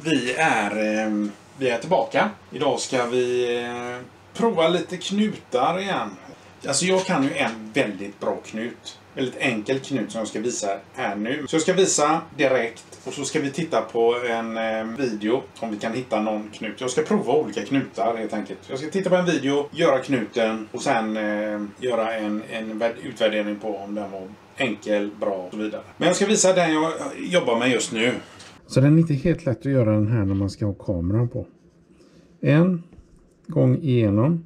Vi är tillbaka. Idag ska vi prova lite knutar igen. Alltså jag kan ju en väldigt bra knut. Väldigt enkel knut som jag ska visa här nu. Så jag ska visa direkt och så ska vi titta på en video om vi kan hitta någon knut. Jag ska prova olika knutar helt enkelt. Jag ska titta på en video, göra knuten och sen göra en utvärdering på om den var enkel, bra och så vidare. Men jag ska visa den jag jobbar med just nu. Så den är inte helt lätt att göra den här när man ska ha kameran på. En gång igenom.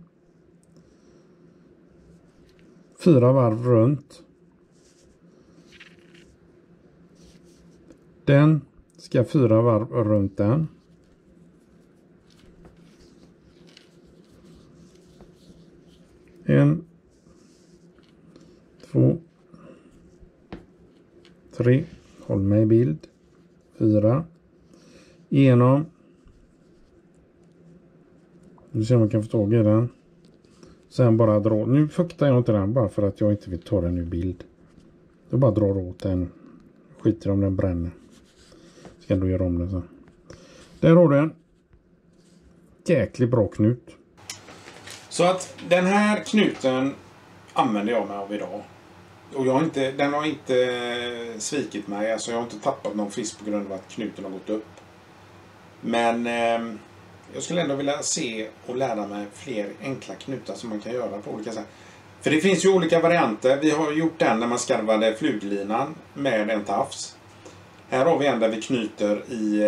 4 varv runt. Den ska 4 varv runt den. En, 2, 3. Håll med i bild. 4. Igenom. Nu ser man kan få tag i den. Sen bara dra. Nu fuktar jag inte den bara för att jag inte vill ta den i bild. Då bara drar åt den. Skiter om den bränner. Ska ändå göra om den så. Där har du en jäkligt bra knut. Så att den här knuten använder jag mig av idag. Och den har inte svikit mig. Alltså jag har inte tappat någon fisk på grund av att knuten har gått upp. Men jag skulle ändå vilja se och lära mig fler enkla knutar som man kan göra på olika sätt. För det finns ju olika varianter. Vi har gjort den när man skarvade fluglinan med en tafs. Här har vi en där vi knyter i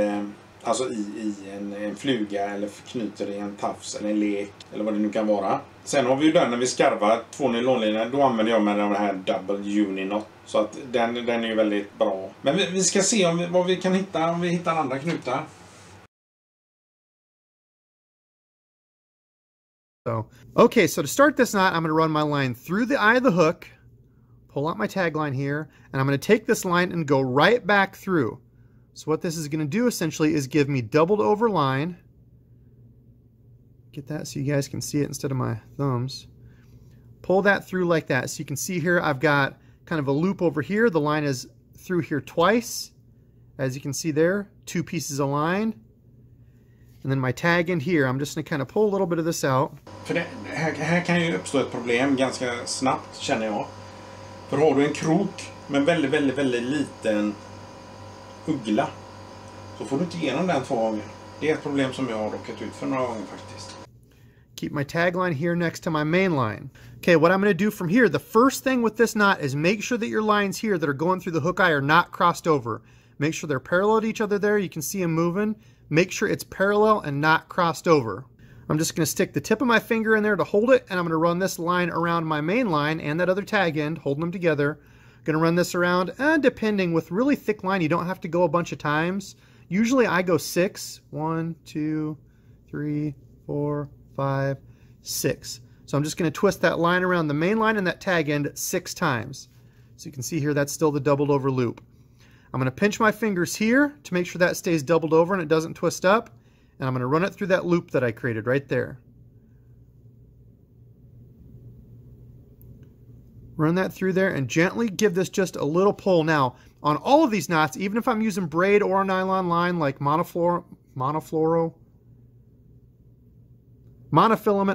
en fluga eller knyter i en tafs eller en lek eller vad det nu kan vara. Sen har vi ju den när vi skarvar 2 nylonlinor. Då använder jag med den här double uniknot. Så att den är ju väldigt bra. Men vi ska se vad vi kan hitta om vi hittar andra knutar. Okay, so to start this knot, I'm going to run my line through the eye of the hook, pull out my tag line here, and I'm going to take this line and go right back through. So what this is going to do essentially is give me doubled over line. Get that so you guys can see it instead of my thumbs. Pull that through like that. So you can see here I've got kind of a loop over here. The line is through here twice. As you can see there, 2 pieces of line. And then my tag end here, I'm just going to kind of pull a little bit of this out. För här kan ju uppstå ett problem ganska snabbt känner jag. För har du en krok med väldigt liten uggla så får du inte igenom den 2 gånger. Det är ett problem som jag har råkat ut för några gånger faktiskt. Keep my tag line here next to my main line. Okay, what I'm going to do from here, the first thing with this knot is make sure that your lines here that are going through the hook eye are not crossed over. Make sure they're parallel to each other there. You can see them moving. Make sure it's parallel and not crossed over. I'm just going to stick the tip of my finger in there to hold it, and I'm going to run this line around my main line and that other tag end, holding them together. Going to run this around, and depending, with really thick line, you don't have to go a bunch of times. Usually I go 6. 1, 2, 3, 4, 5, 6. So I'm just going to twist that line around the main line and that tag end 6 times. So you can see here that's still the doubled over loop. I'm going to pinch my fingers here to make sure that stays doubled over and it doesn't twist up. And I'm going to run it through that loop that I created right there. Run that through there and gently give this just a little pull. Now, on all of these knots, even if I'm using braid or a nylon line like monofilament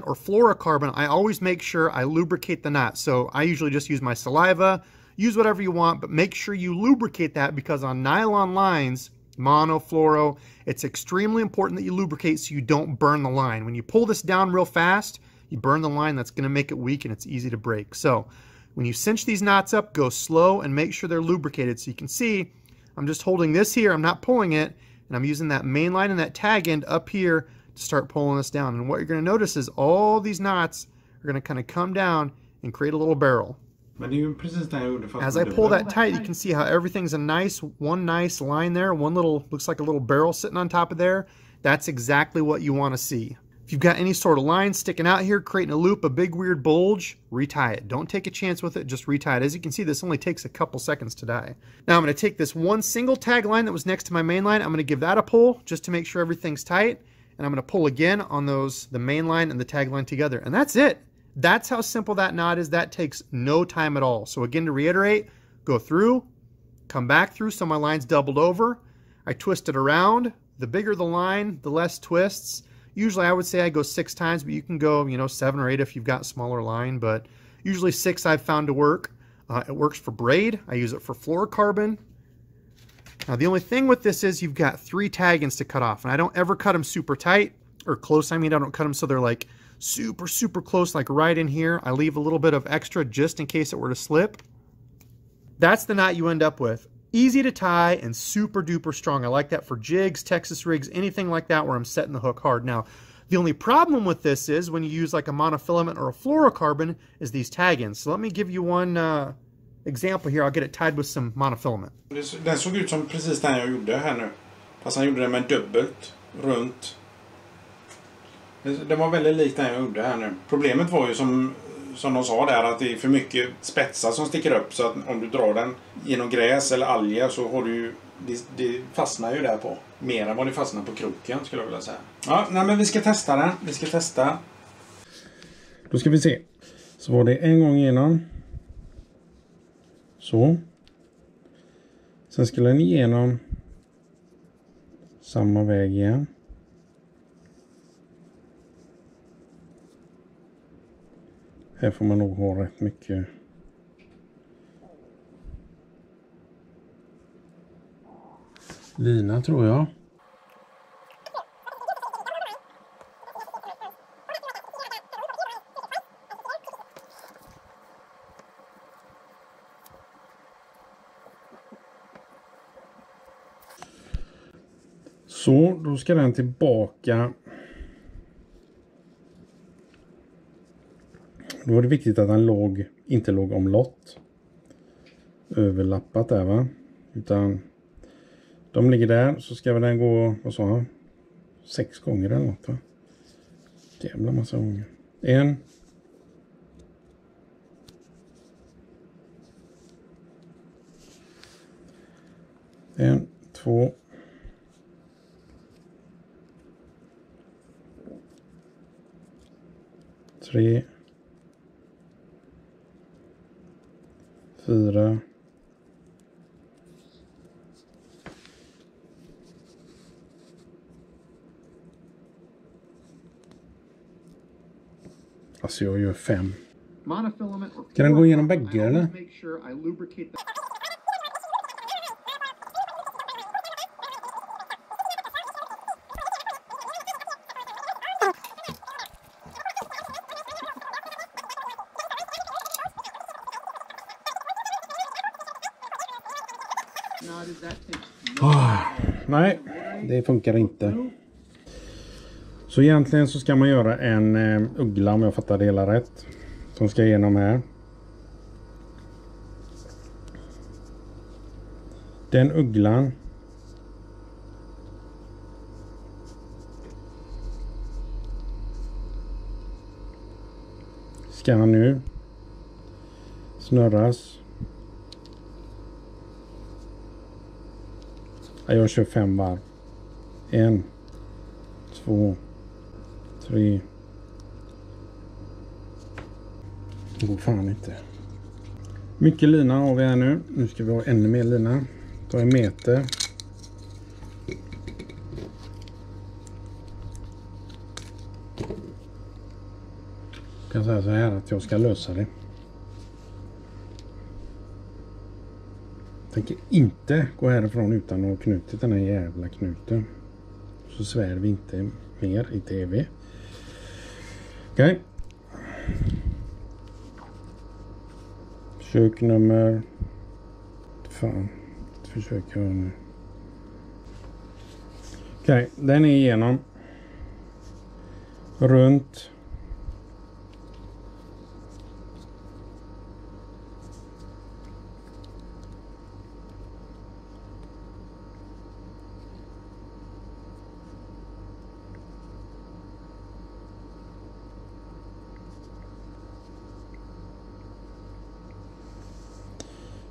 or fluorocarbon, I always make sure I lubricate the knot. So I usually just use my saliva. Use whatever you want, but make sure you lubricate that because on nylon lines, mono, fluoro, it's extremely important that you lubricate so you don't burn the line. When you pull this down real fast, you burn the line, that's going to make it weak and it's easy to break. So when you cinch these knots up, go slow and make sure they're lubricated. So you can see I'm just holding this here, I'm not pulling it, and I'm using that main line and that tag end up here to start pulling this down. And what you're going to notice is all these knots are going to kind of come down and create a little barrel. As I pull that tight, you can see how everything's one nice line there, looks like a little barrel sitting on top of there. That's exactly what you want to see. If you've got any sort of line sticking out here, creating a loop, a big weird bulge, retie it. Don't take a chance with it, just retie it. As you can see, this only takes a couple seconds to tie. Now I'm going to take this one single tag line that was next to my main line, I'm going to give that a pull just to make sure everything's tight, and I'm going to pull again on the main line and the tag line together, and that's it. That's how simple that knot is. That takes no time at all. So again, to reiterate, go through, come back through so my line's doubled over. I twist it around, The bigger the line, the less twists. Usually I would say I go 6 times, but you can go, you know, 7 or 8 if you've got smaller line, but usually 6 I've found to work. It works for braid. I use it for fluorocarbon. Now the only thing with this is you've got 3 tag ends to cut off, and I don't ever cut them super tight or close. I mean, I don't cut them so they're like super, super close, like right in here. I leave a little bit of extra just in case it were to slip. That's the knot you end up with. Easy to tie and super duper strong. I like that for jigs, Texas rigs, anything like that where I'm setting the hook hard. Now, the only problem with this is when you use like a monofilament or a fluorocarbon is these tag ends. So let me give you one example here. I'll get it tied with some monofilament. Den såg ut som precis den jag gjorde här nu. Fast han gjorde det med dubbelt runt. Det var väldigt likt den jag gjorde här nu. Problemet var ju som de sa där att det är för mycket spetsar som sticker upp, så att om du drar den genom gräs eller alger så har du ju, det fastnar ju där på. Mer än vad det fastnar på kroken skulle jag vilja säga. Ja, nej, men vi ska testa den. Vi ska testa. Då ska vi se. Så var det en gång igenom. Så. Sen skulle den igenom samma väg igen. Här får man nog ha rätt mycket lina, tror jag. Så, då ska den tillbaka. Då var det viktigt att den inte låg omlott. Överlappat där, va? Utan de ligger där, så ska den gå, vad sa jag? 6 gånger eller något, va? Jävla massa gånger. 1. 1, 2. 3. 4. 5. Kan den gå igenom bägge eller? Nej, det funkar inte. Så egentligen så ska man göra en uggla, om jag fattar det hela rätt. Som ska igenom här. Den ugglan ska nu snurras. Jag kör 5 varv. 1, 2, 3. Det går fan inte. Mycket lina har vi här nu. Nu ska vi ha ännu mer lina. Ta en meter. Jag kan säga så här att jag ska lösa det. Jag tänker inte gå härifrån utan att ha knutit den här jävla knuten. Så svär vi inte mer i tv. Okej. Försök nummer... Fan. Försöka nu. Okej, den är igenom. Runt.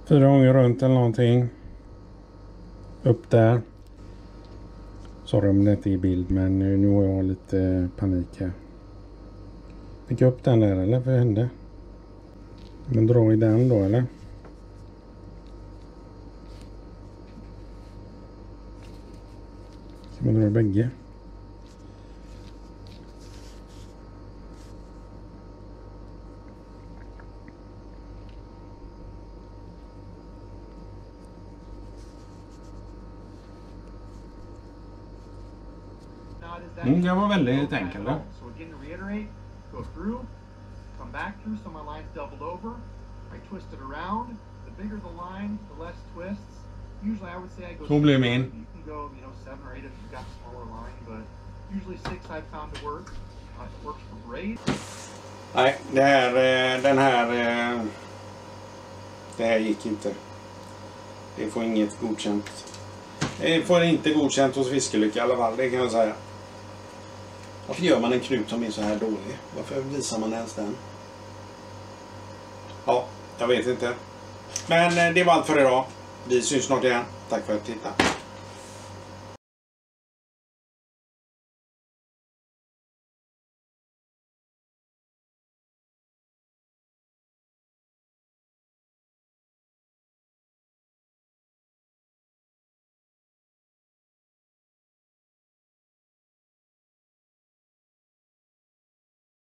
Fyra gånger runt eller någonting. Upp där. Sorry om det inte är i bild, men nu har jag lite panik här. Fick jag upp den där eller? Vad hände? Men dra i den då eller? Ska Man drar bägge. Det var väldigt enkelt. So again, to reiterate, go through, come back through, so my line's doubled over. I twist it around. The bigger the line, the less twists. Usually I would say I go. Så blir min. You can go, 7 or 8 if you've got a smaller line, but usually 6 I've found to work. It works for braid. Nej, det här gick inte. Det får inget godkänt. Det får inte godkänt hos Fiskelycka i alla fall, det kan jag säga. Varför gör man en knut som är så här dålig? Varför visar man ens den? Ja, jag vet inte. Men det var allt för idag. Vi syns snart igen. Tack för att du tittade.